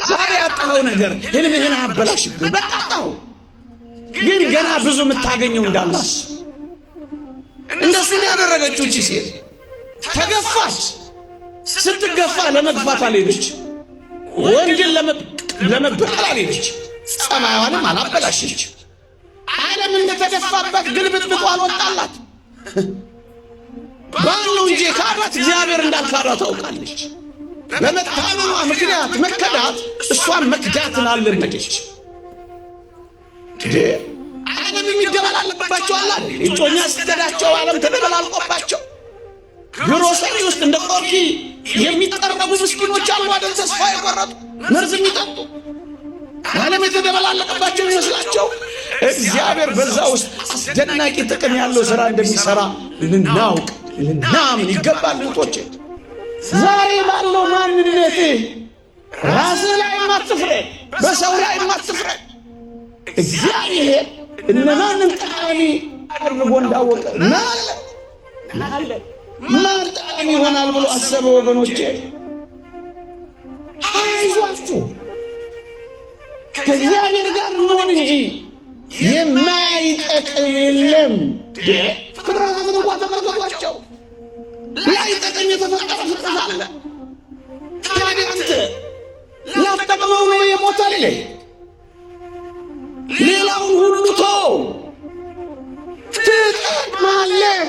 ዛሬ ያጣኸው ነገር ህልምህን አበላሽብህ። በጣጣው ግን ገና ብዙ የምታገኘው እንዳላስ እንደሱ ያደረገችው እቺ ሴት ተገፋች። ስትገፋ ለመግፋት አልሄደች፣ ወንጌል ለመበቀል አልሄደች፣ ጸባይዋንም አላበላሸች። ዓለም እንደተደፋበት ግልብጥብጡ አልወጣላት። ባለው እንጂ ካዳት እግዚአብሔር እንዳልካዳ ታውቃለች። በመታመኗ ምክንያት መከዳት እሷን መክዳትን አልለመደች። ዓለም የሚደበላለቅባቸው አለ። እጮኛ ስትከዳቸው ዓለም ተደበላልቆባቸው ግሮሰሪ ውስጥ እንደ ቆርኪ የሚጠረጉ ምስኪኖች አሉ አይደል? ተስፋ የቆረጡ መርዝ የሚጠጡ ዓለም የተደበላለቀባቸው ይመስላቸው እግዚአብሔር በዛ ውስጥ አስደናቂ ጥቅም ያለው ሥራ እንደሚሠራ ልናውቅ ልናምን ይገባል። ልቶቼ ዛሬ ባለው ማንነቴ ራስህ ላይ አትፍረድ፣ በሰው ላይ አትፍረድ። እግዚአብሔር እነማንን ጠቃሚ አድርጎ እንዳወቀ ማን ጠቃሚ ይሆናል ብሎ አሰበ። ወገኖቼ አይዟችሁ፣ ከእግዚአብሔር ጋር እንሆን እንጂ የማይጠቅም የለም። ፍጥረታትን እንኳ ተመልከቷቸው፣ ላይጠቅም የተፈጠረ ፍጥረት አለ። ታዲያ አንተ ላትጠቅመው ነው የሞተልህ? ሌላውን ሁሉ ተው፣ ትጠቅማለህ።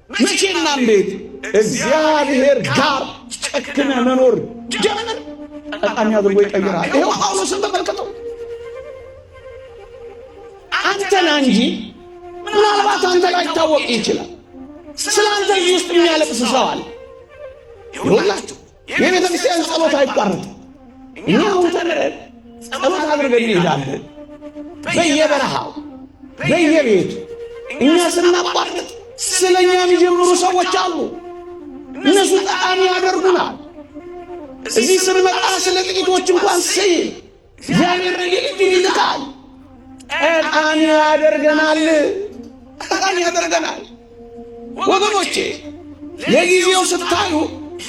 መቼና እንዴት? እግዚአብሔር ጋር ጨክነ መኖር ጀምር፣ ጠቃሚ አድርጎ ይቀይራል። ይኸው ጳውሎስን ተመልከተው። አንተና እንጂ ምናልባት አንተ ላይ ታወቅ ይችላል። ስለ አንተ እዚህ ውስጥ የሚያለቅስ ሰው አለ። ይኸውላችሁ የቤተ ክርስቲያን ጸሎት አይቋረጥም። እኛ አሁን ተምረን ጸሎት አድርገን እንሄዳለን በየበረሃው በየቤቱ። እኛ ስናቋርጥ ስለኛ የሚጀምሩ ሰዎች አሉ። እነሱ ጠቃሚ ያደርጉናል። እዚህ ስንመጣ ስለ ጥቂቶች እንኳን ሲል እግዚአብሔር ነገሮችን ይልካል። ጠቃሚ ያደርገናል፣ ጠቃሚ ያደርገናል። ወገኖቼ ለጊዜው ስታዩ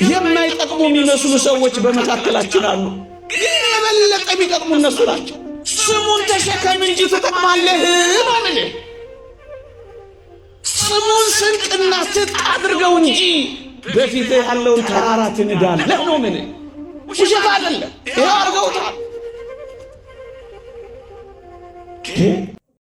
የማይጠቅሙ የሚመስሉ ሰዎች በመካከላችን አሉ። ግን የበለጠ የሚጠቅሙ እነሱ ናቸው። ስሙን ተሸከም እንጂ ትጠቅማለህ ማለት ነው። ስሙን ስንቅና ትጥቅ አድርገው እንጂ በፊትህ ያለውን ተራራ ትንዳለህ ነው። ምን ውሸት አይደለም። ይኸው አድርገውታል።